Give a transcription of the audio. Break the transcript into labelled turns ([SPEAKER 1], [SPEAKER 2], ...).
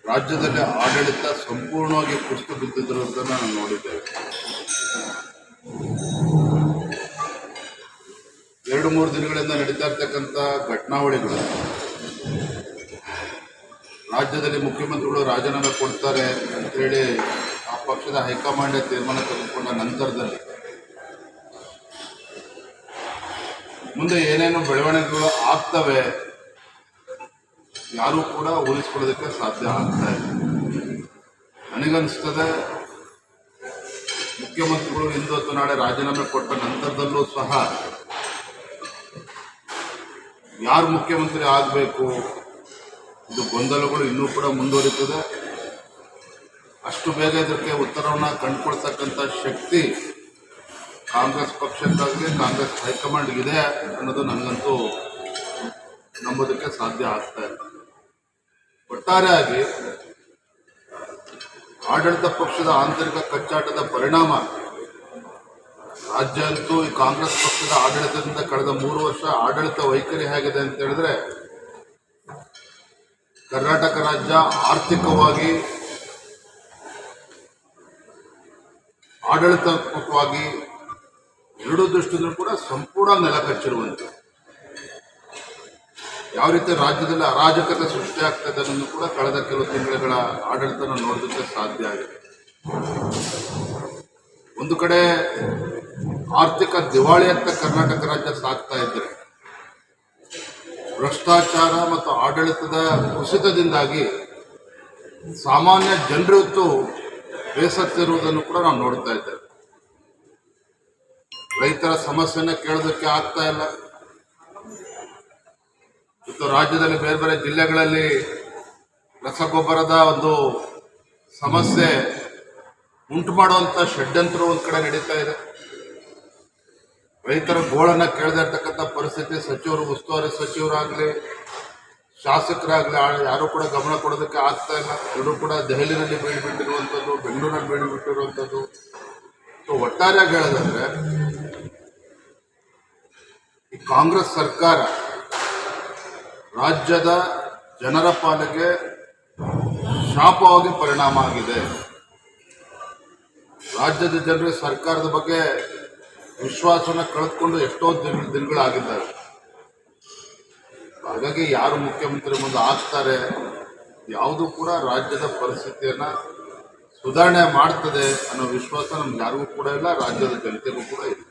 [SPEAKER 1] ರಾಜ್ಯದಲ್ಲಿ ಆಡಳಿತ ಸಂಪೂರ್ಣವಾಗಿ ಕುಸಿದು ಬಿದ್ದಿರುವುದನ್ನು ನಾವು ನೋಡಿದ್ದೇವೆ. 2-3 ದಿನಗಳಿಂದ ನಡೀತಾ ಇರ್ತಕ್ಕಂಥ ಘಟನಾವಳಿಗಳು, ರಾಜ್ಯದಲ್ಲಿ ಮುಖ್ಯಮಂತ್ರಿಗಳು ರಾಜೀನಾಮೆ ಕೊಡ್ತಾರೆ ಅಂತೇಳಿ ಆ ಪಕ್ಷದ ಹೈಕಮಾಂಡ್ ತೀರ್ಮಾನ ತೆಗೆದುಕೊಂಡ ನಂತರದಲ್ಲಿ ಮುಂದೆ ಏನೇನು ಬೆಳವಣಿಗೆಗಳು ಆಗ್ತವೆ ಯಾರೂ ಕೂಡ ಊಹಿಸ್ಕೊಳ್ಳೋದಕ್ಕೆ ಸಾಧ್ಯ ಆಗ್ತಾ ಇಲ್ಲ. ನನಗನ್ನಿಸ್ತದೆ ಮುಖ್ಯಮಂತ್ರಿಗಳು ಇಂದು ಅಥವಾ ನಾಳೆ ರಾಜೀನಾಮೆ ಕೊಟ್ಟ ನಂತರದಲ್ಲೂ ಸಹ ಯಾರು ಮುಖ್ಯಮಂತ್ರಿ ಆಗಬೇಕು ಇದು ಗೊಂದಲಗಳು ಇನ್ನೂ ಕೂಡ ಮುಂದುವರಿತದೆ. ಅಷ್ಟು ಬೇಗ ಇದಕ್ಕೆ ಉತ್ತರವನ್ನು ಕಂಡುಕೊಳ್ತಕ್ಕಂಥ ಶಕ್ತಿ ಕಾಂಗ್ರೆಸ್ ಪಕ್ಷಕ್ಕಾಗಲಿ ಕಾಂಗ್ರೆಸ್ ಹೈಕಮಾಂಡ್ಗಿದೆ ಅನ್ನೋದು ನನಗಂತೂ ನಂಬೋದಕ್ಕೆ ಸಾಧ್ಯ ಆಗ್ತಾ ಇಲ್ಲ. ಒಟ್ಟಾರೆಯಾಗಿ ಆಡಳಿತ ಪಕ್ಷದ ಆಂತರಿಕ ಕಚ್ಚಾಟದ ಪರಿಣಾಮ ರಾಜ್ಯ ಅಂತೂ ಈ ಕಾಂಗ್ರೆಸ್ ಪಕ್ಷದ ಆಡಳಿತದಿಂದ ಕಳೆದ 3 ವರ್ಷ ಆಡಳಿತ ವೈಖರಿ ಹೇಗಿದೆ ಅಂತ ಹೇಳಿದ್ರೆ, ಕರ್ನಾಟಕ ರಾಜ್ಯ ಆರ್ಥಿಕವಾಗಿ, ಆಡಳಿತಾತ್ಮಕವಾಗಿ ಎರಡೂ ದೃಷ್ಟಿಯಿಂದ ಕೂಡ ಸಂಪೂರ್ಣ ನೆಲಕಚ್ಚಿರುವಂತೆ, ಯಾವ ರೀತಿ ರಾಜ್ಯದಲ್ಲಿ ಅರಾಜಕತೆ ಸೃಷ್ಟಿಯಾಗ್ತದೆ ಅನ್ನೋದು ಕೂಡ ಕಳೆದ ಕೆಲವು ತಿಂಗಳ ಆಡಳಿತನ ನೋಡೋದಕ್ಕೆ ಸಾಧ್ಯ ಆಗಿದೆ. ಒಂದು ಕಡೆ ಆರ್ಥಿಕ ದಿವಾಳಿಯತ್ತ ಕರ್ನಾಟಕ ರಾಜ್ಯ ಸಾಗ್ತಾ ಇದ್ದರೆ, ಭ್ರಷ್ಟಾಚಾರ ಮತ್ತು ಆಡಳಿತದ ಕುಸಿತದಿಂದಾಗಿ ಸಾಮಾನ್ಯ ಜನರಿಗೂ ಬೇಸತ್ತಿರುವುದನ್ನು ಕೂಡ ನಾವು ನೋಡ್ತಾ ಇದ್ದೇವೆ. ರೈತರ ಸಮಸ್ಯೆನ ಕೇಳೋದಕ್ಕೆ ಆಗ್ತಾ ಇಲ್ಲ. ಇವತ್ತು ರಾಜ್ಯದಲ್ಲಿ ಬೇರೆ ಬೇರೆ ಜಿಲ್ಲೆಗಳಲ್ಲಿ ರಸಗೊಬ್ಬರದ ಒಂದು ಸಮಸ್ಯೆ ಉಂಟು ಮಾಡುವಂಥ ಷಡ್ಯಂತ್ರ ಒಂದು ಕಡೆ ನಡೀತಾ ಇದೆ. ರೈತರ ಗೋಳನ್ನು ಕೇಳದೇ ಇರ್ತಕ್ಕಂಥ ಪರಿಸ್ಥಿತಿ ಸಚಿವರು, ಉಸ್ತುವಾರಿ ಸಚಿವರಾಗಲಿ ಶಾಸಕರಾಗಲಿ ಯಾರೂ ಕೂಡ ಗಮನ ಕೊಡೋದಕ್ಕೆ ಆಗ್ತಾ ಇಲ್ಲ. ಎಲ್ಲರೂ ಕೂಡ ದೆಹಲಿನಲ್ಲಿ ಬೀಳ್ಬಿಟ್ಟಿರುವಂಥದ್ದು, ಬೆಂಗಳೂರಲ್ಲಿ ಬೀಳ್ಬಿಟ್ಟಿರುವಂಥದ್ದು. ಸೊ ಒಟ್ಟಾರೆಯಾಗಿ ಹೇಳೋದಂದ್ರೆ ಈ ಕಾಂಗ್ರೆಸ್ ಸರ್ಕಾರ ರಾಜ್ಯದ ಜನರ ಪಾಲಿಗೆ ಶಾಪವಾಗಿ ಪರಿಣಾಮ ಆಗಿದೆ. ರಾಜ್ಯದ ಜನರು ಸರ್ಕಾರದ ಬಗ್ಗೆ ವಿಶ್ವಾಸವನ್ನು ಕಳೆದುಕೊಂಡು ಎಷ್ಟೋ ದಿನಗಳಾಗಿದ್ದಾರೆ. ಹಾಗಾಗಿ ಯಾರು ಮುಖ್ಯಮಂತ್ರಿ ಮುಂದೆ ಆಗ್ತಾರೆ ಯಾವುದೂ ಕೂಡ ರಾಜ್ಯದ ಪರಿಸ್ಥಿತಿಯನ್ನು ಸುಧಾರಣೆ ಮಾಡ್ತದೆ ಅನ್ನೋ ವಿಶ್ವಾಸ ನಮ್ಗೆ ಯಾರಿಗೂ ಕೂಡ ಇಲ್ಲ, ರಾಜ್ಯದ ಜನತೆಗೂ ಕೂಡ ಇಲ್ಲ.